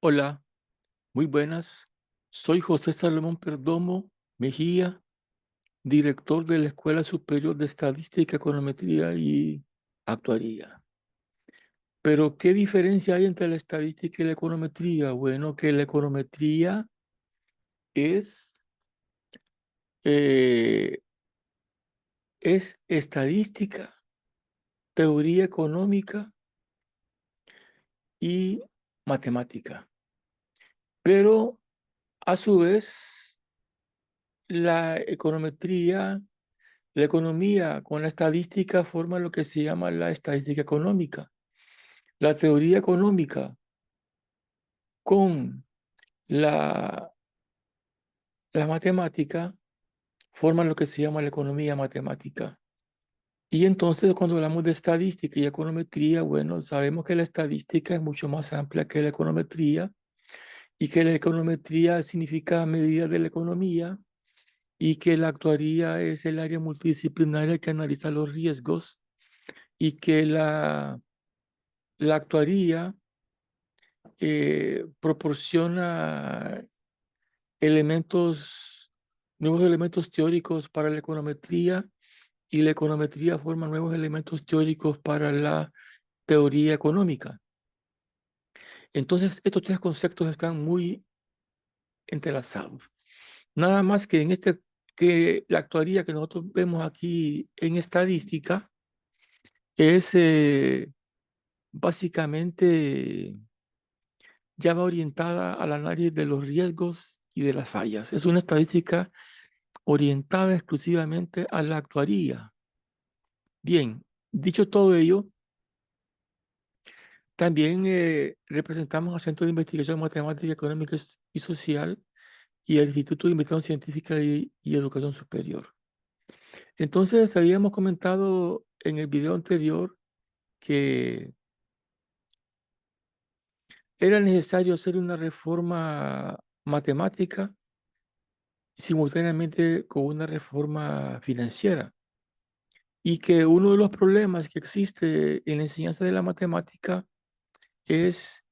Hola, muy buenas. Soy José Salomón Perdomo Mejía, director de la Escuela Superior de Estadística, Econometría y Actuaría. Pero, ¿qué diferencia hay entre la estadística y la econometría? Bueno, que la econometría es, eh, es estadística, teoría económica y matemática. Pero, a su vez, la econometría la economía con la estadística forma lo que se llama la estadística económica. La teoría económica con la, la matemática forman lo que se llama la economía matemática. Y entonces cuando hablamos de estadística y econometría, bueno, sabemos que la estadística es mucho más amplia que la econometría y que la econometría significa medida de la economía y que la actuaría es el área multidisciplinaria que analiza los riesgos y que la actuaría proporciona elementos, nuevos elementos teóricos para la econometría y la econometría forma nuevos elementos teóricos para la teoría económica. Entonces, estos tres conceptos están muy entrelazados. Nada más que que la actuaría que nosotros vemos aquí en estadística es básicamente ya va orientada al análisis de los riesgos y de las fallas. Es una estadística orientada exclusivamente a la actuaría. Bien, dicho todo ello, también representamos al Centro de Investigación Matemática, Económica y Social y el Instituto de Investigación Científica y Educación Superior. Entonces, habíamos comentado en el video anterior que era necesario hacer una reforma matemática simultáneamente con una reforma financiera. Y que uno de los problemas que existe en la enseñanza de la matemática es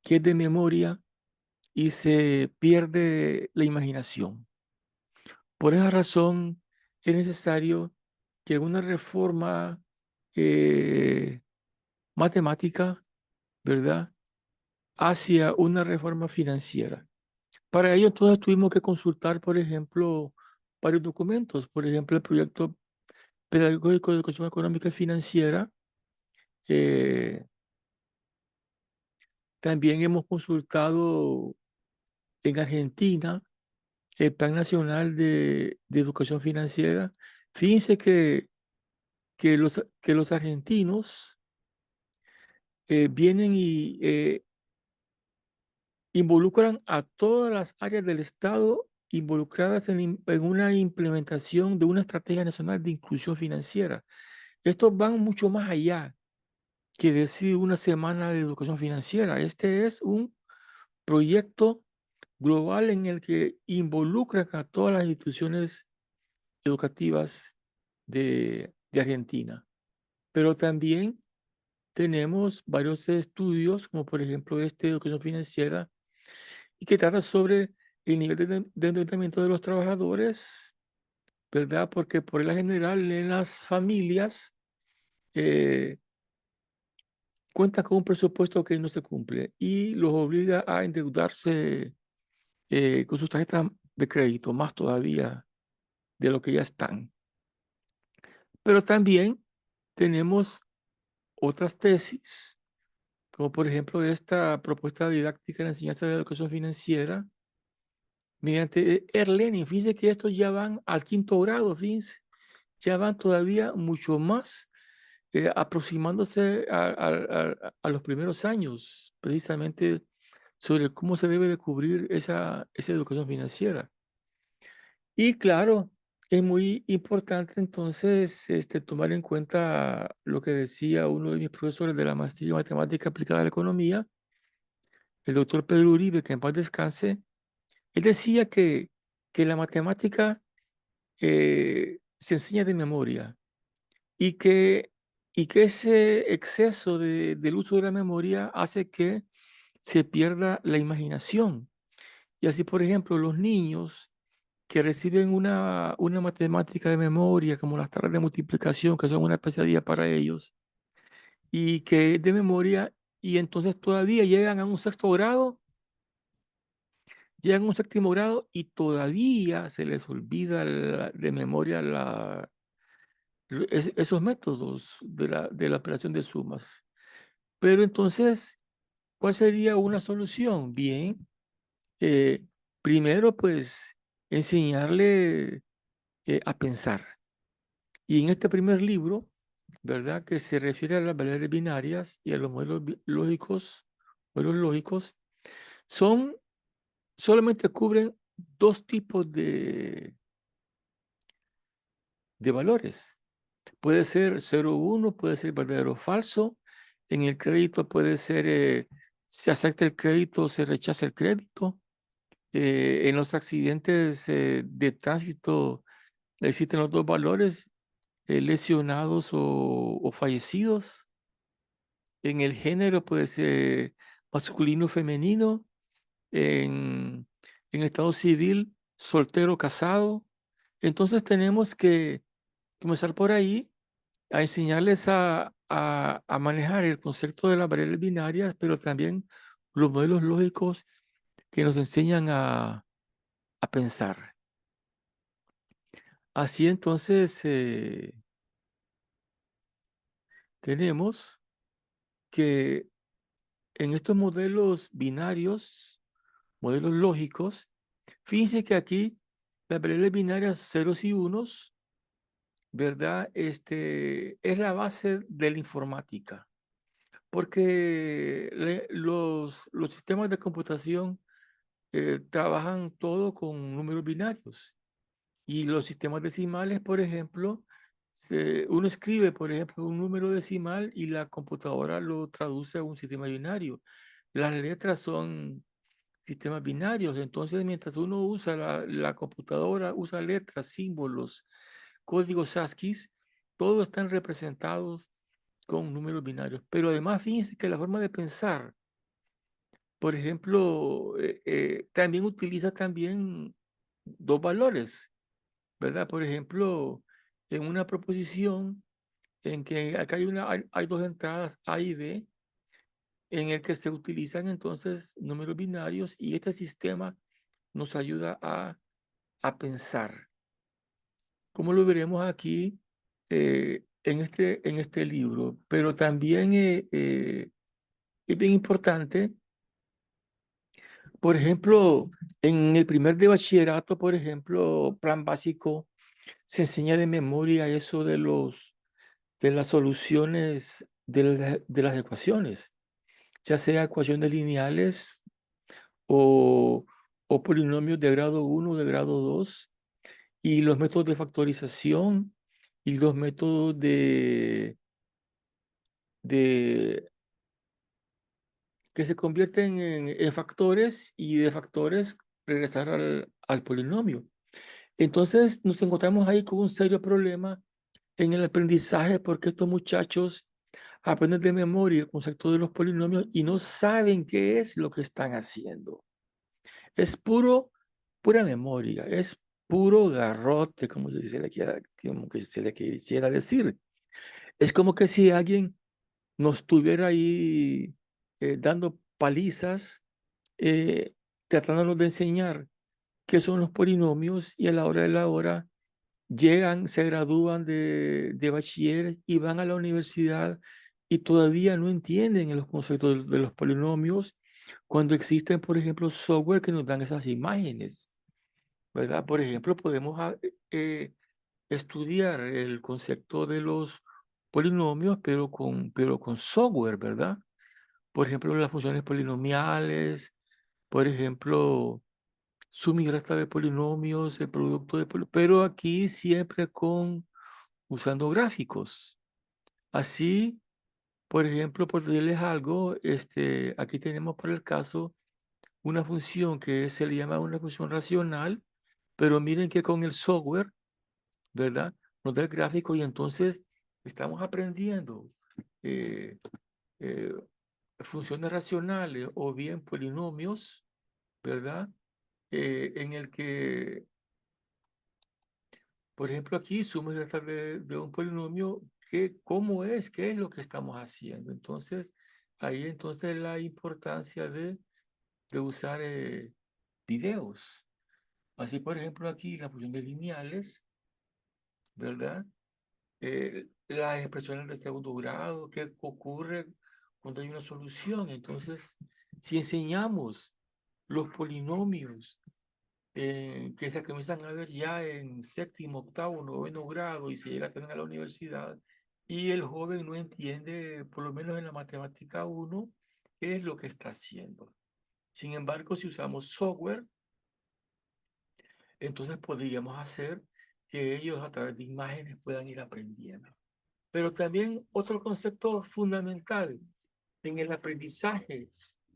que es de memoria y se pierde la imaginación. Por esa razón es necesario que una reforma eh, matemática, ¿verdad?, hacia una reforma financiera. Para ello, entonces tuvimos que consultar, por ejemplo, varios documentos. Por ejemplo, el proyecto pedagógico de educación económica y financiera. eh, También hemos consultado en Argentina el Plan Nacional de Educación Financiera. Fíjense que los argentinos vienen y involucran a todas las áreas del Estado involucradas en una implementación de una estrategia nacional de inclusión financiera. Estos van mucho más allá que decir una semana de educación financiera. Este es un proyecto global en el que involucra a todas las instituciones educativas de Argentina. Pero también tenemos varios estudios, como por ejemplo este de educación financiera, y que trata sobre el nivel de endeudamiento de los trabajadores, ¿verdad? Porque por lo general en las familias eh, cuentan con un presupuesto que no se cumple y los obliga a endeudarse con sus tarjetas de crédito, más todavía de lo que ya están. Pero también tenemos otras tesis, como por ejemplo esta propuesta didáctica de la enseñanza de la educación financiera mediante Erlening. Fíjense que estos ya van al quinto grado, fíjense, ya van todavía mucho más aproximándose a los primeros años, precisamente sobre cómo se debe de cubrir esa educación financiera. Y claro, es muy importante entonces tomar en cuenta lo que decía uno de mis profesores de la maestría en matemática aplicada a la economía, el doctor Pedro Uribe, que en paz descanse. Él decía que la matemática se enseña de memoria y que ese exceso del uso de la memoria hace que se pierda la imaginación. Y así, por ejemplo, los niños que reciben una matemática de memoria, como las tablas de multiplicación, que son una pesadilla para ellos, y que es de memoria, y entonces todavía llegan a un séptimo grado y todavía se les olvida de memoria esos métodos de la operación de sumas. Pero entonces, ¿cuál sería una solución? Bien, eh, primero, pues, enseñarle a pensar. Y en este primer libro, ¿verdad? Que se refiere a las variables binarias y a los modelos lógicos, son, solamente cubren dos tipos de valores. Puede ser 0 1, puede ser verdadero o falso. En el crédito puede ser, se acepta el crédito o se rechaza el crédito. En los accidentes de tránsito existen los dos valores, lesionados o fallecidos. En el género puede ser masculino o femenino. En, en estado civil, soltero o casado. Entonces tenemos que comenzar por ahí a enseñarles a manejar el concepto de las variables binarias, pero también los modelos lógicos que nos enseñan a pensar. Así entonces tenemos que en estos modelos binarios, modelos lógicos, fíjense que aquí las variables binarias ceros y unos, ¿verdad? Es la base de la informática, porque los sistemas de computación trabajan todo con números binarios. Y los sistemas decimales, por ejemplo, uno escribe, por ejemplo, un número decimal y la computadora lo traduce a un sistema binario. Las letras son sistemas binarios, entonces mientras uno usa la computadora, usa letras, símbolos, códigos ASCII, todos están representados con números binarios. Pero además, fíjense que la forma de pensar, por ejemplo, también utiliza también dos valores, ¿verdad? Por ejemplo, en una proposición en que acá hay dos entradas A y B, en el que se utilizan entonces números binarios y este sistema nos ayuda a pensar. Como lo veremos aquí en este libro, pero también es bien importante, por ejemplo, en el primer de bachillerato, por ejemplo, plan básico, se enseña de memoria eso de las soluciones de las ecuaciones, ya sea ecuaciones lineales o, o polinomios de grado 1 o de grado 2 y los métodos de factorización y los métodos de que se convierten en factores y de factores regresar al polinomio. Entonces nos encontramos ahí con un serio problema en el aprendizaje porque estos muchachos aprenden de memoria el concepto de los polinomios y no saben qué es lo que están haciendo. Es pura memoria, es puro garrote, como que se le quisiera decir. Es como que si alguien nos estuviera ahí dando palizas, tratándonos de enseñar qué son los polinomios y a la hora de la hora llegan, se gradúan de bachiller y van a la universidad y todavía no entienden los conceptos de los polinomios cuando existen, por ejemplo, software que nos dan esas imágenes, ¿verdad? Por ejemplo, podemos estudiar el concepto de los polinomios, pero con software, ¿verdad? Por ejemplo, las funciones polinomiales, por ejemplo, suma y resta de polinomios, el producto de polinomios, pero aquí siempre usando gráficos. Así, por ejemplo, por decirles algo, aquí tenemos por el caso una función que se le llama una función racional, pero miren que con el software, ¿verdad? Nos da el gráfico y entonces estamos aprendiendo eh, eh, funciones racionales o bien polinomios, ¿verdad? En el que, por ejemplo, aquí suma y resta de un polinomio, ¿cómo es? ¿Qué es lo que estamos haciendo? Entonces, ahí entonces la importancia de usar videos. Así, por ejemplo, aquí la función de lineales, ¿verdad? Las expresiones de segundo grado, qué ocurre cuando hay una solución. Entonces, si enseñamos los polinomios que se comienzan a ver ya en séptimo, octavo, noveno grado y se llega a tener a la universidad, y el joven no entiende, por lo menos en la matemática 1, qué es lo que está haciendo. Sin embargo, si usamos software, entonces podríamos hacer que ellos a través de imágenes puedan ir aprendiendo. Pero también otro concepto fundamental en el aprendizaje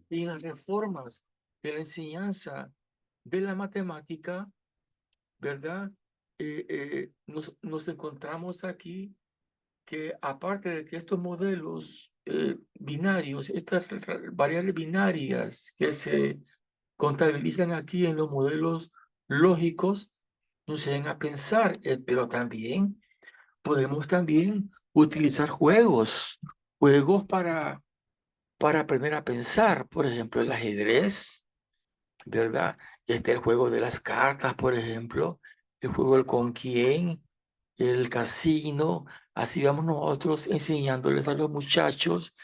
y en las reformas de la enseñanza de la matemática, ¿verdad? Nos encontramos aquí que aparte de que estos modelos binarios, estas variables binarias que se contabilizan aquí en los modelos lógicos, nos enseñan a pensar, pero también podemos también utilizar juegos para aprender a pensar, por ejemplo, el ajedrez, ¿verdad? Está el juego de las cartas, por ejemplo, el juego del con quién, el casino. Así vamos nosotros enseñándoles a los muchachos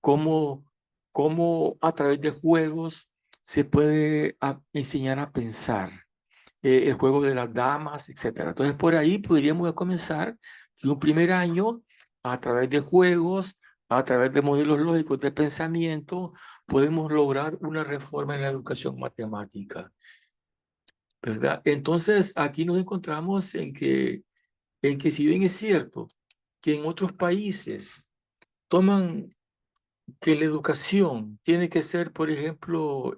cómo, cómo a través de juegos se puede enseñar a pensar. El juego de las damas, etcétera. Entonces, por ahí podríamos comenzar que un primer año, a través de juegos, a través de modelos lógicos de pensamiento, podemos lograr una reforma en la educación matemática, ¿verdad? Entonces, aquí nos encontramos en que si bien es cierto que en otros países toman que la educación tiene que ser, por ejemplo,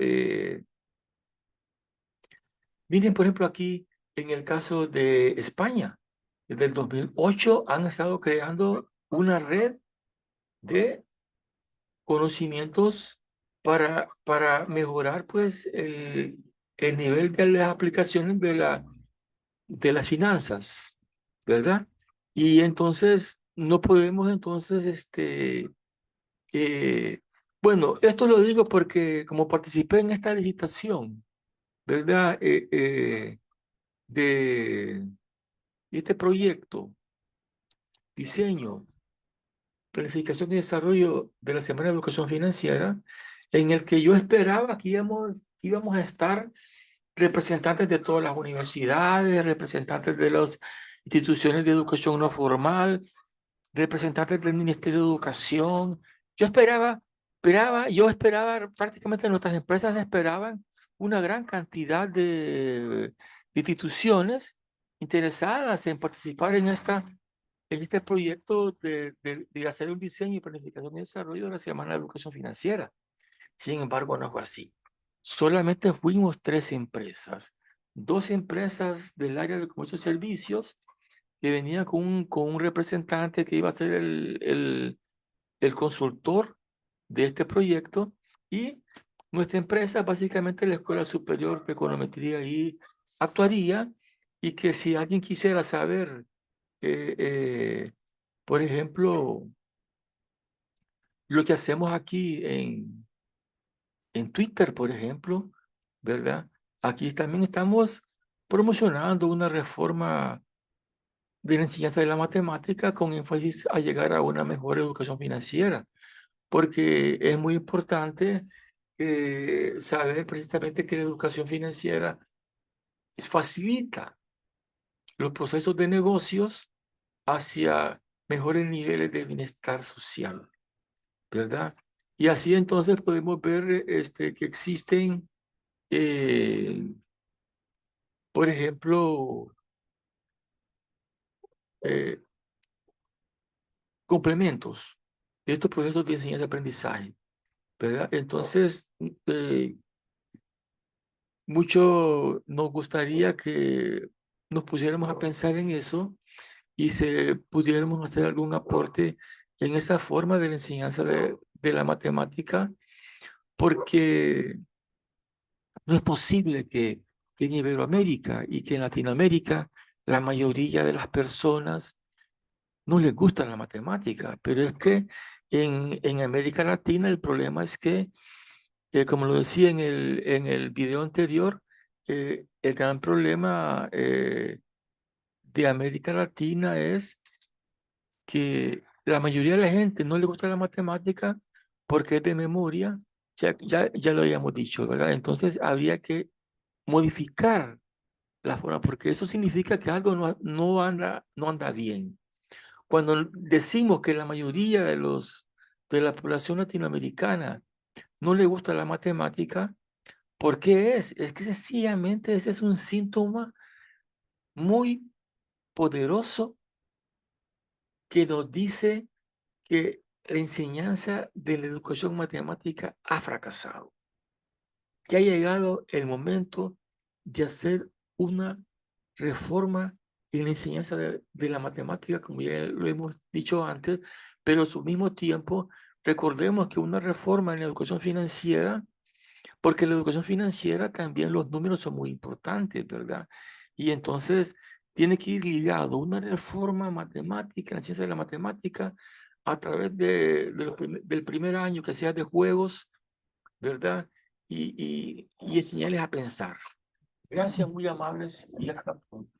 miren, por ejemplo, aquí en el caso de España, desde el 2008 han estado creando una red de conocimientos para mejorar pues el nivel de las aplicaciones de las finanzas, ¿verdad? Y entonces no podemos entonces, bueno, esto lo digo porque como participé en esta licitación, ¿verdad? De este proyecto, diseño, planificación y desarrollo de la Semana de Educación Financiera, en el que yo esperaba que íbamos a estar representantes de todas las universidades, representantes de las instituciones de educación no formal, representantes del Ministerio de Educación. Yo esperaba, prácticamente nuestras empresas esperaban una gran cantidad de instituciones interesadas en participar en este proyecto de hacer un diseño y planificación y desarrollo de la Semana de Educación Financiera. Sin embargo, no fue así. Solamente fuimos 3 empresas, 2 empresas del área de comercio y servicios que venían con un representante que iba a ser el consultor de este proyecto, y nuestra empresa, básicamente la Escuela Superior de Econometría y Actuaría, y que si alguien quisiera saber, eh, eh, por ejemplo, lo que hacemos aquí en Twitter, por ejemplo, ¿verdad? Aquí también estamos promocionando una reforma de la enseñanza de la matemática con énfasis a llegar a una mejor educación financiera, porque es muy importante saber precisamente que la educación financiera facilita los procesos de negocios hacia mejores niveles de bienestar social, ¿verdad? Y así entonces podemos ver que existen, eh, por ejemplo, eh, complementos de estos procesos de enseñanza-aprendizaje, ¿verdad? Entonces, mucho nos gustaría que nos pusiéramos a pensar en eso y pudiéramos hacer algún aporte en esa forma de la enseñanza de la matemática, porque no es posible que en Iberoamérica y que en Latinoamérica la mayoría de las personas no les gusta la matemática, pero es que en América Latina el problema es que, como lo decía en el video anterior, el gran problema de América Latina es que la mayoría de la gente no le gusta la matemática porque es de memoria, ya lo habíamos dicho, ¿verdad? Entonces habría que modificar la forma, porque eso significa que algo no anda bien. Cuando decimos que la mayoría de la población latinoamericana no le gusta la matemática, ¿por qué es? Es que sencillamente ese es un síntoma muy poderoso que nos dice que la enseñanza de la educación matemática ha fracasado, que ha llegado el momento de hacer una reforma en la enseñanza de la matemática, como ya lo hemos dicho antes, pero al mismo tiempo recordemos que una reforma en la educación financiera, porque en la educación financiera también los números son muy importantes, ¿verdad? Y entonces tiene que ir ligado una reforma matemática, en la ciencia de la matemática, a través del primer año que sea de juegos, ¿verdad? Y enseñarles a pensar. Gracias, muy amables y hasta pronto.